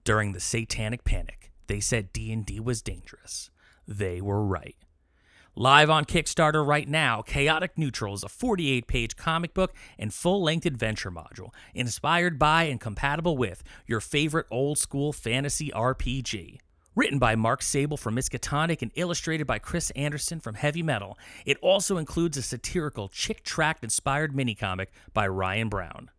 During the Satanic Panic, they said D&D was dangerous. They were right. Live on Kickstarter right now, Chaotic Neutral is a 48-page comic book and full-length adventure module inspired by and compatible with your favorite old-school fantasy RPG. Written by Mark Sable from Miskatonic and illustrated by Chris Anderson from Heavy Metal, it also includes a satirical chick-tract-inspired minicomic by Ryan Brown.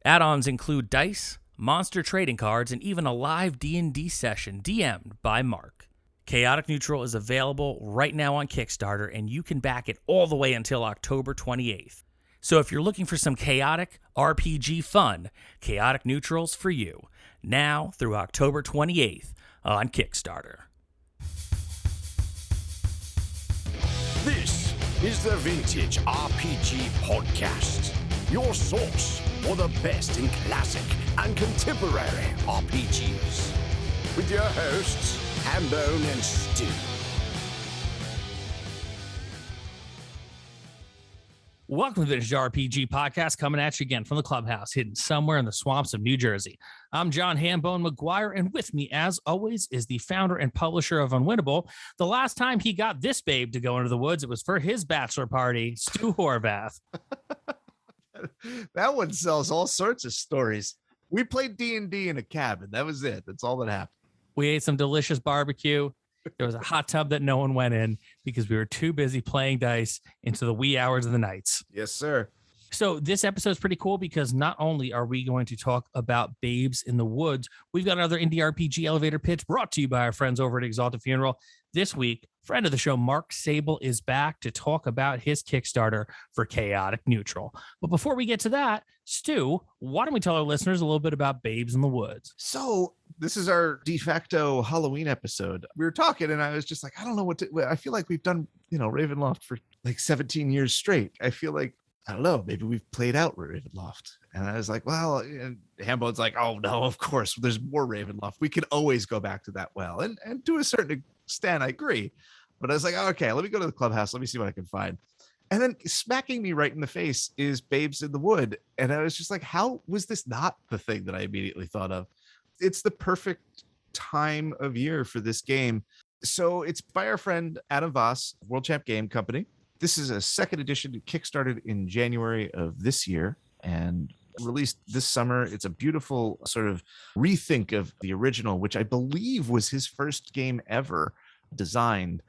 Add-ons include dice, monster trading cards, and even a live D&D session DM'd by Mark. Chaotic Neutral is available right now on Kickstarter, and you can back it all the way until October 28th. So if you're looking for some chaotic RPG fun, Chaotic Neutral's for you, now through October 28th on Kickstarter. This is the Vintage RPG Podcast, your source for the best in classic and contemporary RPGs. With your hosts, Hambone and Stu. Welcome to the Vintage RPG Podcast, coming at you again from the clubhouse, hidden somewhere in the swamps of New Jersey. I'm John Hambone McGuire, and with me, as always, is the founder and publisher of Unwinnable. The last time he got this babe to go into the woods, it was for his bachelor party, Stu Horvath. That one sells all sorts of stories. We played D&D in a cabin. That was it. That's all that happened. We ate some delicious barbecue. There was a hot tub that no one went in because we were too busy playing dice into the wee hours of the nights. Yes, sir. So this episode is pretty cool because not only are we going to talk about Babes in the Woods, we've got another indie RPG elevator pitch brought to you by our friends over at Exalted Funeral. This week, friend of the show, Mark Sable, is back to talk about his Kickstarter for Chaotic Neutral. But before we get to that, Stu, why don't we tell our listeners a little bit about Babes in the Woods? So this is our de facto Halloween episode. We were talking and I was just like, I don't know what to, I feel like we've done, Ravenloft for like 17 years straight. I feel like, I don't know, maybe we've played out Ravenloft. And I was like, well, and Hambone's like, oh no, of course, there's more Ravenloft. We can always go back to that well. And to a certain extent, I agree. But I was like, okay, let me go to the clubhouse. Let me see what I can find. And then smacking me right in the face is Babes in the Wood. And I was just like, how was this not the thing that I immediately thought of? It's the perfect time of year for this game. So it's by our friend Adam Voss, World Champ Game Company. This is a second edition, kickstarted in January of this year and released this summer. It's a beautiful sort of rethink of the original, which I believe was his first game ever designed.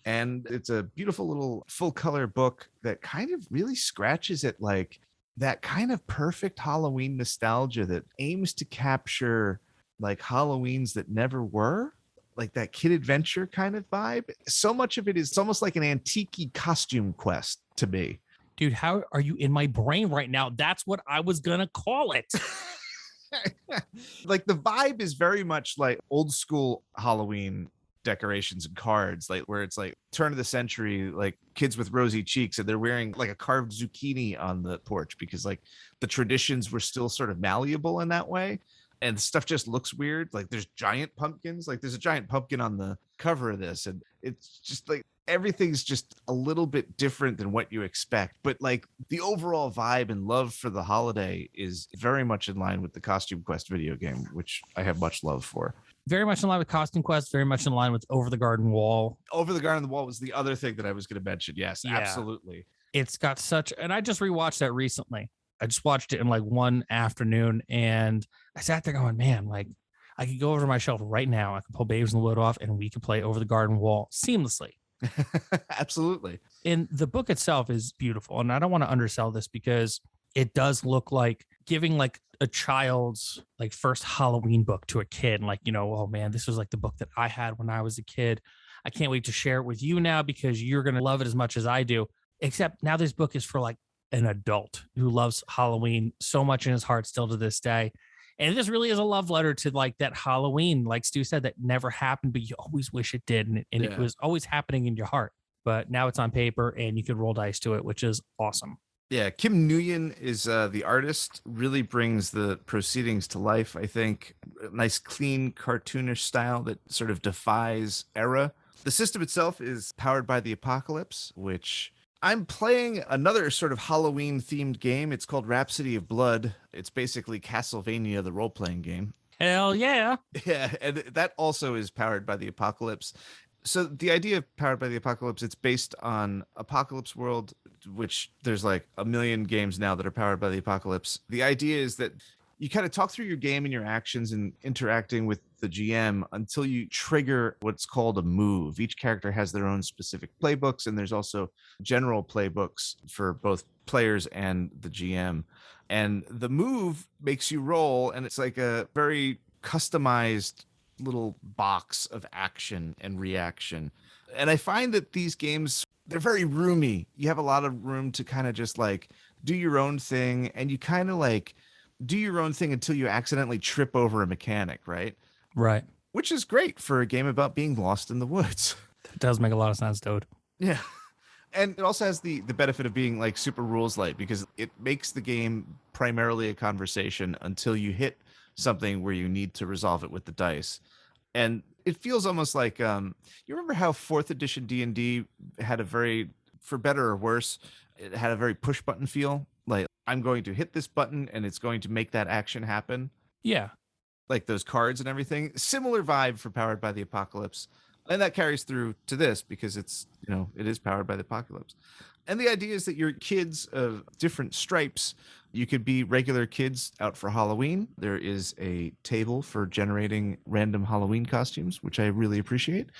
And it's a beautiful little full color book that kind of really scratches at like that kind of perfect Halloween nostalgia that aims to capture like Halloweens that never were, like that kid adventure kind of vibe. So much of it is almost like an antique costume quest to me. Dude, how are you in my brain right now? That's what I was going to call it. Like the vibe is very much like old school Halloween decorations and cards, like where it's like turn of the century, like kids with rosy cheeks and they're wearing like a carved zucchini on the porch because like the traditions were still sort of malleable in that way. And stuff just looks weird. Like there's giant pumpkins, like there's a giant pumpkin on the cover of this. And it's just like everything's just a little bit different than what you expect. But like the overall vibe and love for the holiday is very much in line with the Costume Quest video game, which I have much love for. Very much in line with Costume Quest, very much in line with Over the Garden Wall. Over the Garden Wall was the other thing that I was going to mention. Yes, yeah. Absolutely. It's got such, and I just rewatched that recently. I just watched it in like one afternoon and I sat there going, man, like I could go over to my shelf right now. I could pull Babes in the Wood off and we could play Over the Garden Wall seamlessly. Absolutely. And the book itself is beautiful. And I don't want to undersell this because it does look like giving like a child's like first Halloween book to a kid. Like, oh man, this was like the book that I had when I was a kid. I can't wait to share it with you now because you're going to love it as much as I do. Except now this book is for like an adult who loves Halloween so much in his heart still to this day. And this really is a love letter to like that Halloween, like Stu said, that never happened, but you always wish it did. And it was always happening in your heart. But now it's on paper and you can roll dice to it, which is awesome. Yeah, Kim Nguyen is the artist, really brings the proceedings to life, I think. A nice, clean, cartoonish style that sort of defies era. The system itself is powered by the Apocalypse, which I'm playing another sort of Halloween-themed game. It's called Rhapsody of Blood. It's basically Castlevania, the role-playing game. Hell yeah. Yeah, and that also is powered by the apocalypse. So the idea of powered by the apocalypse, it's based on Apocalypse World, which there's like a million games now that are powered by the apocalypse. The idea is that you kind of talk through your game and your actions and interacting with the GM until you trigger what's called a move. Each character has their own specific playbooks, and there's also general playbooks for both players and the GM. And the move makes you roll, and it's like a very customized little box of action and reaction. And I find that these games, they're very roomy. You have a lot of room to kind of just like do your own thing, and you kind of like do your own thing until you accidentally trip over a mechanic, right? Right. Which is great for a game about being lost in the woods. That does make a lot of sense, dude. Yeah. And it also has the benefit of being like super rules light, because it makes the game primarily a conversation until you hit something where you need to resolve it with the dice. And it feels almost like you remember how 4th edition D&D had a very, for better or worse, it had a very push button feel. Like, I'm going to hit this button and it's going to make that action happen. Yeah. Like those cards and everything. Similar vibe for Powered by the Apocalypse. And that carries through to this because it's, it is powered by the apocalypse. And the idea is that you're kids of different stripes. You could be regular kids out for Halloween. There is a table for generating random Halloween costumes, which I really appreciate.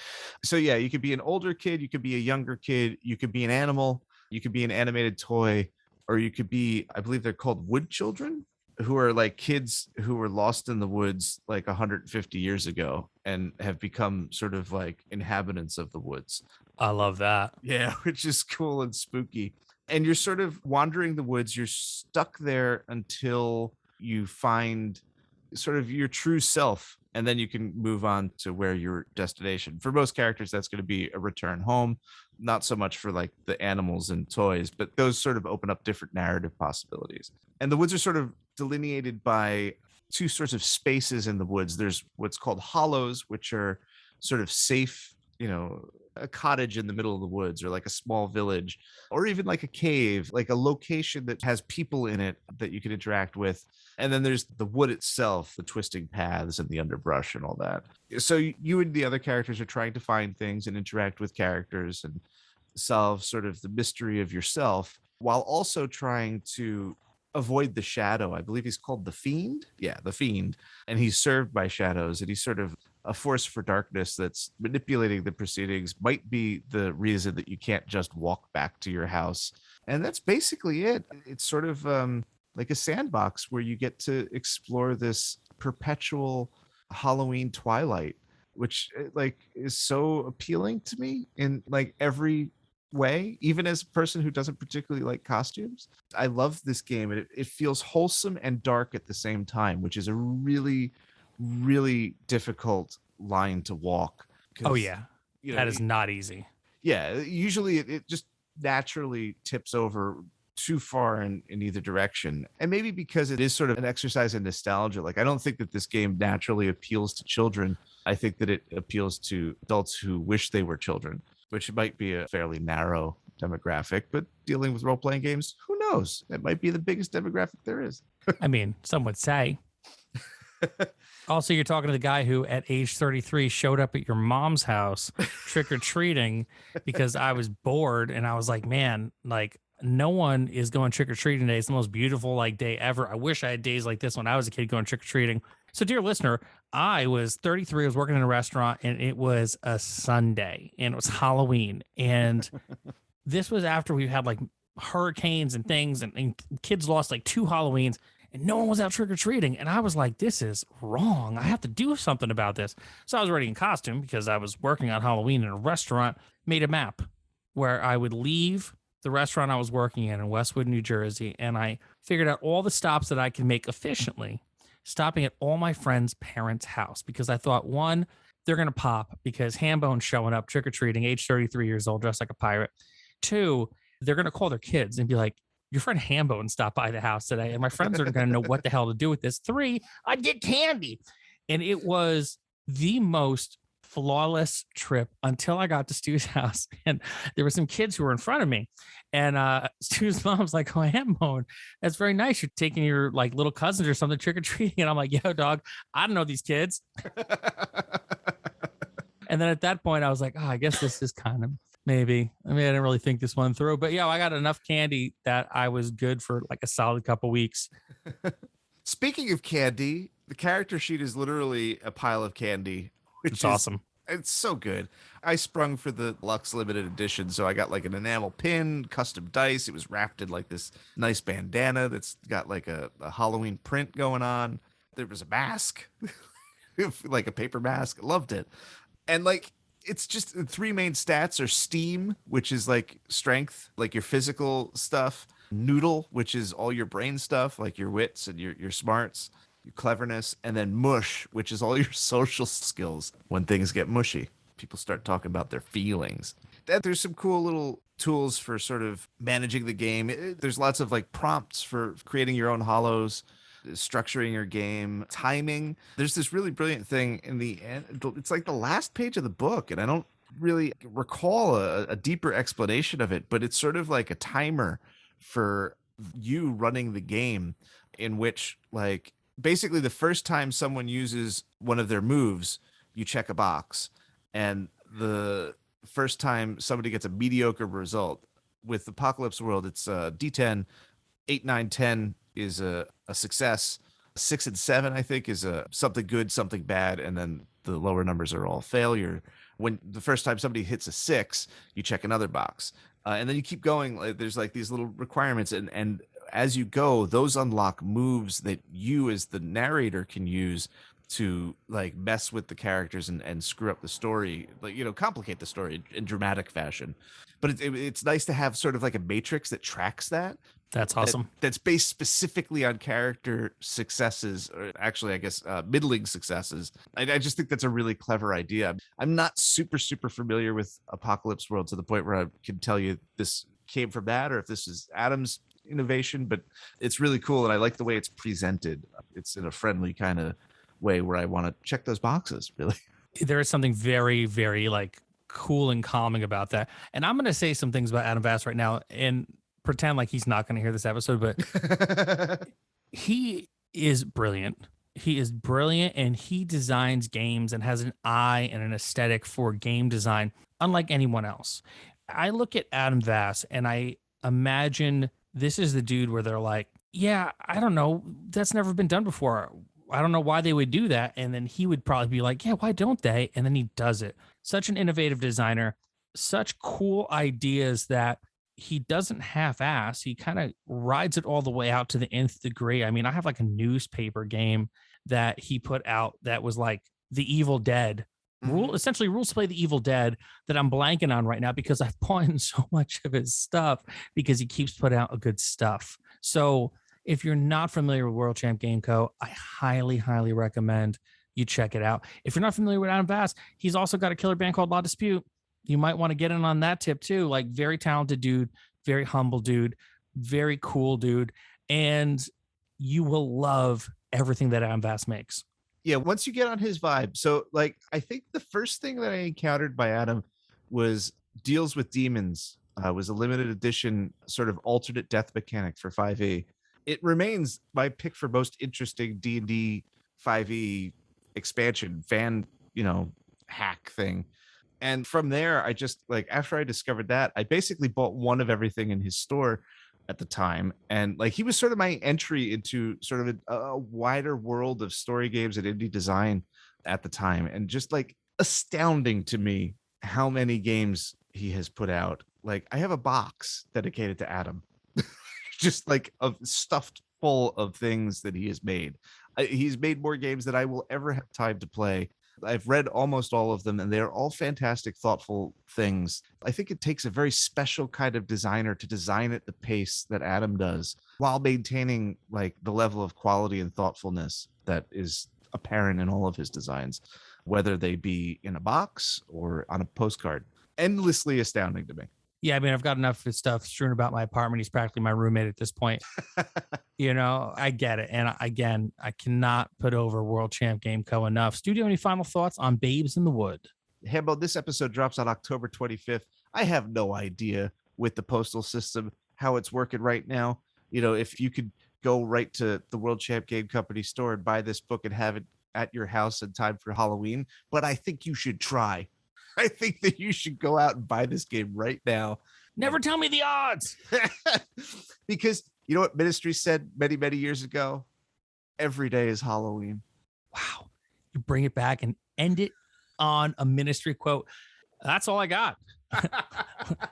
So yeah, you could be an older kid, you could be a younger kid, you could be an animal, you could be an animated toy, or you could be, I believe they're called wood children, who are like kids who were lost in the woods like 150 years ago and have become sort of like inhabitants of the woods. I love that. Yeah, which is cool and spooky. And you're sort of wandering the woods. You're stuck there until you find sort of your true self. And then you can move on to where your destination. For most characters, that's going to be a return home. Not so much for like the animals and toys, but those sort of open up different narrative possibilities. And the woods are sort of delineated by two sorts of spaces in the woods. There's what's called hollows, which are sort of safe, a cottage in the middle of the woods, or like a small village, or even like a cave, like a location that has people in it that you can interact with. And then there's the wood itself, the twisting paths and the underbrush and all that. So you and the other characters are trying to find things and interact with characters and solve sort of the mystery of yourself, while also trying to avoid the shadow. I believe he's called the Fiend. Yeah, the Fiend. And he's served by shadows, and he's sort of a force for darkness that's manipulating the proceedings. Might be the reason that you can't just walk back to your house. And that's basically it. It's sort of like a sandbox where you get to explore this perpetual Halloween twilight, which like is so appealing to me in like every way, even as a person who doesn't particularly like costumes. I love this game, and it feels wholesome and dark at the same time, which is a really, really difficult line to walk. Oh yeah, that is not easy. Yeah, usually it just naturally tips over too far in either direction. And maybe because it is sort of an exercise in nostalgia, like I don't think that this game naturally appeals to children. I think that it appeals to adults who wish they were children, which might be a fairly narrow demographic, but dealing with role-playing games, who knows? It might be the biggest demographic there is. I mean, some would say. Also, you're talking to the guy who at age 33 showed up at your mom's house trick-or-treating because I was bored, and I was like, man, like no one is going trick-or-treating today. It's the most beautiful like day ever. I wish I had days like this when I was a kid going trick-or-treating. So, dear listener, I was 33. I was working in a restaurant, and it was a Sunday, and it was Halloween. And this was after we had like hurricanes and things, and kids lost like 2 Halloweens, and no one was out trick-or-treating. And I was like, this is wrong. I have to do something about this. So I was already in costume because I was working on Halloween in a restaurant, made a map where I would leave the restaurant I was working in Westwood, New Jersey, and I figured out all the stops that I could make efficiently, stopping at all my friends' parents' house, because I thought, one, they're going to pop because Hambone's showing up trick-or-treating, age 33 years old, dressed like a pirate. 2, they're going to call their kids and be like, your friend Hambone stopped by the house today, and my friends are going to know what the hell to do with this. 3, I'd get candy. And it was the most flawless trip until I got to Stu's house, and there were some kids who were in front of me, and Stu's mom's like, "Oh, I am Moan. That's very nice. You're taking your like little cousins or something trick or treating," and I'm like, "Yo, dog, I don't know these kids." And then at that point, I was like, "Oh, I guess this is kind of maybe." I mean, I didn't really think this one through, but yeah, I got enough candy that I was good for like a solid couple weeks. Speaking of candy, the character sheet is literally a pile of candy, which It's is awesome. It's so good. I sprung for the Lux limited edition, so I got like an enamel pin, custom dice. It was wrapped in like this nice bandana that's got like a Halloween print going on. There was a mask, like a paper mask. Loved it. And like it's just the three main stats are steam, which is like strength, like your physical stuff, noodle, which is all your brain stuff, like your wits and your smarts, your cleverness, and then mush, which is all your social skills. When things get mushy, people start talking about their feelings. There's some cool little tools for sort of managing the game. There's lots of like prompts for creating your own hollows, structuring your game, timing. There's this really brilliant thing in the end. It's like the last page of the book, and I don't really recall a deeper explanation of it, but it's sort of like a timer for you running the game, in which like basically the first time someone uses one of their moves, you check a box, and the first time somebody gets a mediocre result. With Apocalypse World, it's D10, 8, 9, 10 is a success. 6 and 7, I think, is a something good, something bad, and then the lower numbers are all failure. When the first time somebody hits a 6, you check another box, and then you keep going. Like, there's like these little requirements, and as you go, those unlock moves that you as the narrator can use to like mess with the characters and screw up the story, like, you know, complicate the story in dramatic fashion. But it's nice to have sort of like a matrix that tracks that. That's awesome. That's based specifically on character successes, or actually, I guess, middling successes. I just think that's a really clever idea. I'm not super familiar with Apocalypse World to the point where I can tell you this came from that or if this is Adam's innovation, but it's really cool, and I like the way it's presented. It's in a friendly kind of way where I want to check those boxes, really. There is something very, very like cool and calming about that. And I'm going to say some things about Adam Vass right now and pretend like he's not going to hear this episode, but he is brilliant. He is brilliant, and he designs games and has an eye and an aesthetic for game design unlike anyone else. I look at Adam Vass and I imagine this is the dude where they're like, yeah, I don't know, that's never been done before. I don't know why they would do that. And then he would probably be like, yeah, why don't they? And then he does it. Such an innovative designer, such cool ideas that he doesn't half-ass. He kind of rides it all the way out to the nth degree. I mean, I have like a newspaper game that he put out that was like The Evil Dead. Essentially rules to play The Evil Dead that I'm blanking on right now because I've bought in so much of his stuff because he keeps putting out good stuff. So if you're not familiar with World Champ Game Co., I highly, highly recommend you check it out. If you're not familiar with Adam Vass, he's also got a killer band called Law Dispute. You might want to get in on that tip too. Like, very talented dude, very humble dude, very cool dude. And you will love everything that Adam Vass makes. Yeah, once you get on his vibe. So like, I think the first thing that I encountered by Adam was Deals with Demons. Was a limited edition sort of alternate death mechanic for 5e. It remains my pick for most interesting D&D 5e expansion fan, hack thing. And from there, I just like, after I discovered that, I basically bought one of everything in his store at the time. And like, he was sort of my entry into sort of a wider world of story games and indie design at the time. And just like astounding to me how many games he has put out. Like, I have a box dedicated to Adam, just like of stuffed full of things that he has made. He's made more games than I will ever have time to play. I've read almost all of them, and they're all fantastic, thoughtful things. I think it takes a very special kind of designer to design at the pace that Adam does, while maintaining like the level of quality and thoughtfulness that is apparent in all of his designs, whether they be in a box or on a postcard. Endlessly astounding to me. Yeah, I mean, I've got enough of his stuff strewn about my apartment. He's practically my roommate at this point. I get it. And again, I cannot put over World Champ Game Co. enough. Studio, any final thoughts on Babes in the Wood? Hambo, this episode drops on October 25th. I have no idea with the postal system how it's working right now. If you could go right to the World Champ Game Company store and buy this book and have it at your house in time for Halloween, but I think you should try. I think that you should go out and buy this game right now. Never tell me the odds. Because you know what Ministry said many, many years ago? Every day is Halloween. Wow. You bring it back and end it on a Ministry quote. That's all I got.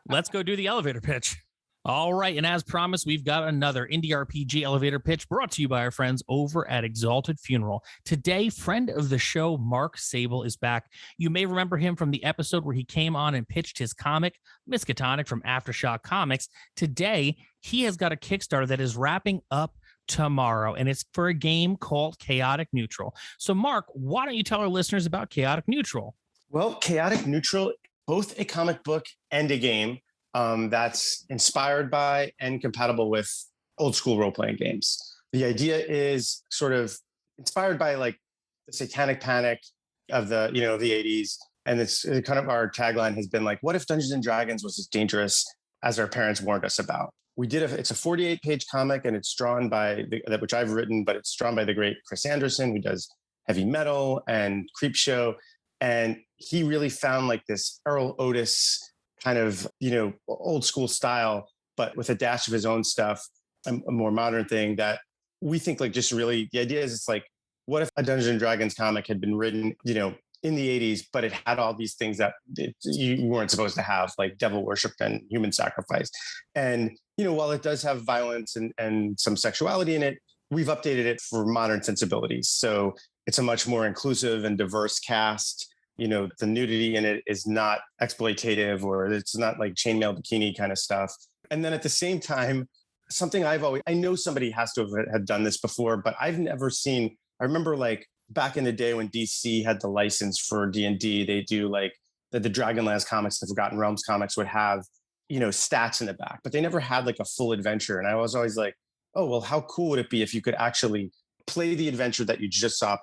Let's go do the elevator pitch. All right. And as promised, we've got another indie RPG elevator pitch brought to you by our friends over at Exalted Funeral. Today, friend of the show, Mark Sable, is back. You may remember him from the episode where he came on and pitched his comic, Miskatonic from Aftershock Comics. Today, he has got a Kickstarter that is wrapping up tomorrow, and it's for a game called Chaotic Neutral. So, Mark, why don't you tell our listeners about Chaotic Neutral? Well, Chaotic Neutral, both a comic book and a game that's inspired by and compatible with old school role-playing games. The idea is sort of inspired by like the Satanic Panic of the 80s. And it's kind of our tagline has been like, what if Dungeons and Dragons was as dangerous as our parents warned us about? It's a 48-page comic, and it's drawn by which I've written, but it's drawn by the great Chris Anderson, who does Heavy Metal and Creepshow. And he really found like this Earl Otis kind of, old school style, but with a dash of his own stuff, a more modern thing that we think like just really, the idea is it's like, what if a Dungeons and Dragons comic had been written, in the 80s, but it had all these things that you weren't supposed to have, like devil worship and human sacrifice. And, while it does have violence and some sexuality in it, we've updated it for modern sensibilities. So it's a much more inclusive and diverse cast. The nudity in it is not exploitative, or it's not like chainmail bikini kind of stuff. And then at the same time, something I know somebody has to have done this before, but I've never seen, I remember like back in the day when DC had the license for D&D, they do like the Dragonlance comics, the Forgotten Realms comics would have, stats in the back, but they never had like a full adventure. And I was always like, oh, well, how cool would it be if you could actually play the adventure that you just saw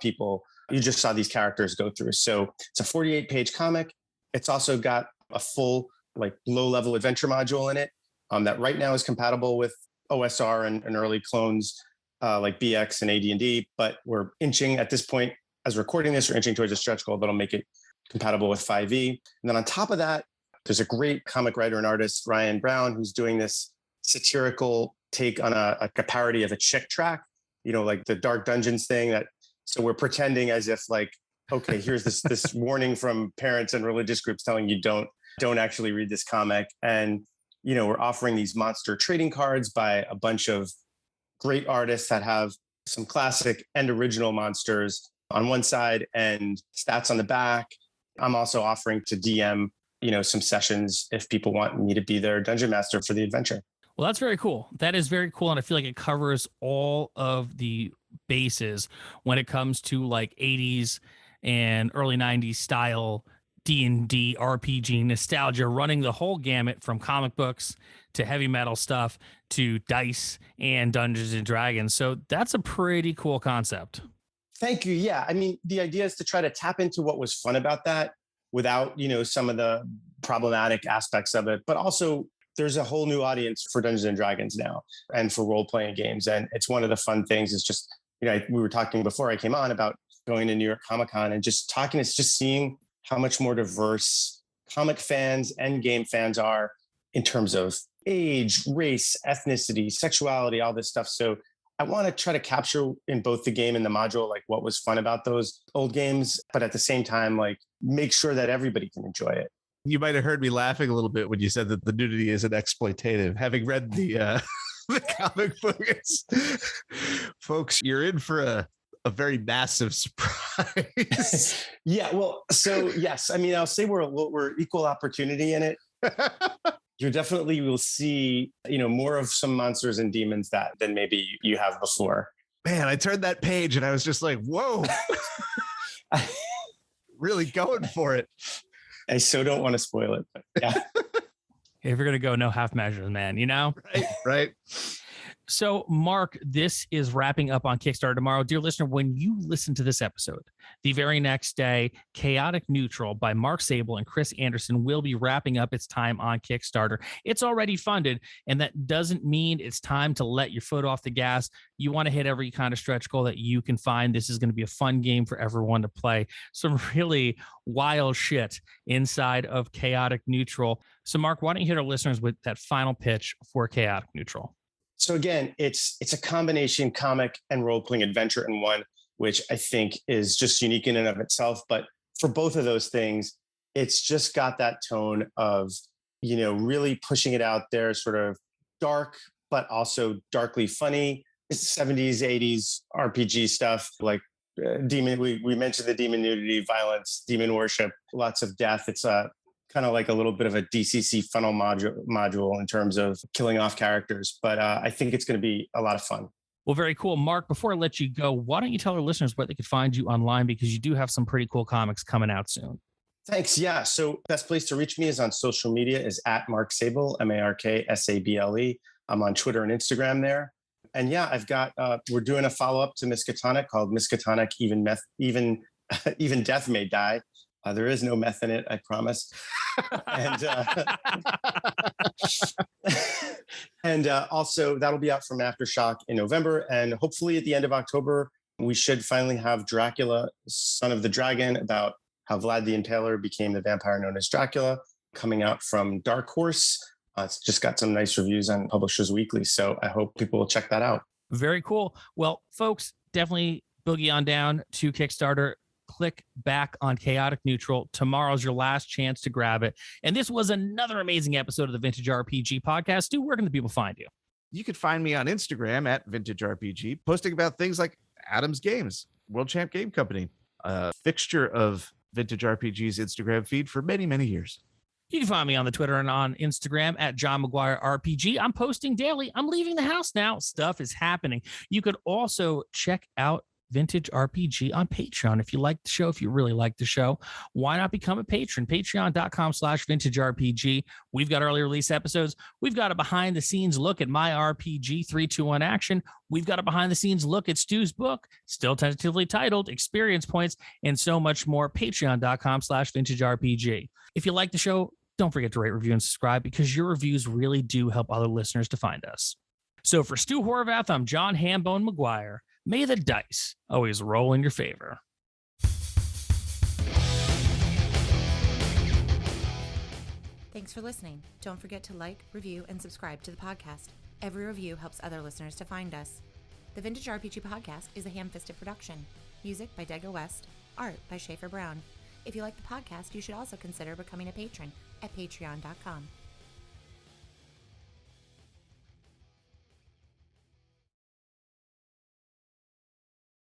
these characters go through. So it's a 48-page comic. It's also got a full like low-level adventure module in it that right now is compatible with OSR and early clones like BX and AD&D, but we're inching at this point, as we're recording this, we're inching towards a stretch goal that'll make it compatible with 5e. And then on top of that, there's a great comic writer and artist, Ryan Brown, who's doing this satirical take on a parody of a Chick track, like the Dark Dungeons thing so we're pretending as if like, okay, here's this warning from parents and religious groups telling you don't actually read this comic. And, we're offering these monster trading cards by a bunch of great artists that have some classic and original monsters on one side and stats on the back. I'm also offering to DM, some sessions if people want me to be their dungeon master for the adventure. Well, that's very cool. That is very cool. And I feel like it covers all of the bases when it comes to like 80s and early 90s style D&D RPG nostalgia, running the whole gamut from comic books to heavy metal stuff to dice and Dungeons and Dragons. So that's a pretty cool concept. Thank you. Yeah. I mean, the idea is to try to tap into what was fun about that without, some of the problematic aspects of it, but also there's a whole new audience for Dungeons and Dragons now and for role-playing games. And it's one of the fun things is just, we were talking before I came on about going to New York Comic-Con and just seeing how much more diverse comic fans and game fans are in terms of age, race, ethnicity, sexuality, all this stuff. So I want to try to capture in both the game and the module, like what was fun about those old games, but at the same time, like make sure that everybody can enjoy it. You might have heard me laughing a little bit when you said that the nudity isn't exploitative. Having read the comic book, folks, you're in for a very massive surprise. Yeah, well, so yes, I mean, I'll say we're equal opportunity in it. You definitely will see, more of some monsters and demons than maybe you have before. Man, I turned that page and I was just like, whoa, really going for it. I so don't want to spoil it, but yeah. If you're going to go no half measures, man, Right. So, Mark, this is wrapping up on Kickstarter tomorrow. Dear listener, when you listen to this episode, the very next day, Chaotic Neutral by Mark Sable and Chris Anderson will be wrapping up its time on Kickstarter. It's already funded, and that doesn't mean it's time to let your foot off the gas. You want to hit every kind of stretch goal that you can find. This is going to be a fun game for everyone to play. Some really wild shit inside of Chaotic Neutral. So, Mark, why don't you hit our listeners with that final pitch for Chaotic Neutral? So again, it's a combination comic and role-playing adventure in one, which I think is just unique in and of itself. But for both of those things, it's just got that tone of, really pushing it out there, sort of dark, but also darkly funny. It's 70s, 80s RPG stuff, like demon. We mentioned the demon nudity, violence, demon worship, lots of death. It's kind of like a little bit of a DCC funnel module in terms of killing off characters. But I think it's going to be a lot of fun. Well, very cool. Mark, before I let you go, why don't you tell our listeners where they could find you online, because you do have some pretty cool comics coming out soon. Thanks. Yeah. So best place to reach me is on social media is at Mark Sable, MarkSable. I'm on Twitter and Instagram there. And yeah, I've got, we're doing a follow-up to Miskatonic called Miskatonic, Even Death May Die. There is no meth in it, I promise. And also that'll be out from Aftershock in November. And hopefully at the end of October, we should finally have Dracula, Son of the Dragon, about how Vlad the Impaler became the vampire known as Dracula, coming out from Dark Horse. It's just got some nice reviews on Publishers Weekly. So I hope people will check that out. Very cool. Well, folks, definitely boogie on down to Kickstarter. Click back on Chaotic Neutral. Tomorrow's your last chance to grab it. And this was another amazing episode of the Vintage RPG Podcast. Stu, where can the people find you? You can find me on Instagram at Vintage RPG, posting about things like Adam's Games, World Champ Game Company, a fixture of Vintage RPG's Instagram feed for many, many years. You can find me on the Twitter and on Instagram at John McGuire RPG. I'm posting daily. I'm leaving the house now. Stuff is happening. You could also check out Vintage RPG on Patreon. If you like the show, if you really like the show, why not become a patron? Patreon.com/Vintage RPG. We've got early release episodes. We've got a behind the scenes look at my RPG 321 action. We've got a behind the scenes look at Stu's book, still tentatively titled Experience Points, and so much more. Patreon.com/Vintage RPG. If you like the show, don't forget to rate, review, and subscribe, because your reviews really do help other listeners to find us. So for Stu Horvath, I'm John Hambone McGuire. May the dice always roll in your favor. Thanks for listening. Don't forget to like, review, and subscribe to the podcast. Every review helps other listeners to find us. The Vintage RPG Podcast is a ham-fisted production. Music by Dega West. Art by Schaefer Brown. If you like the podcast, you should also consider becoming a patron at patreon.com.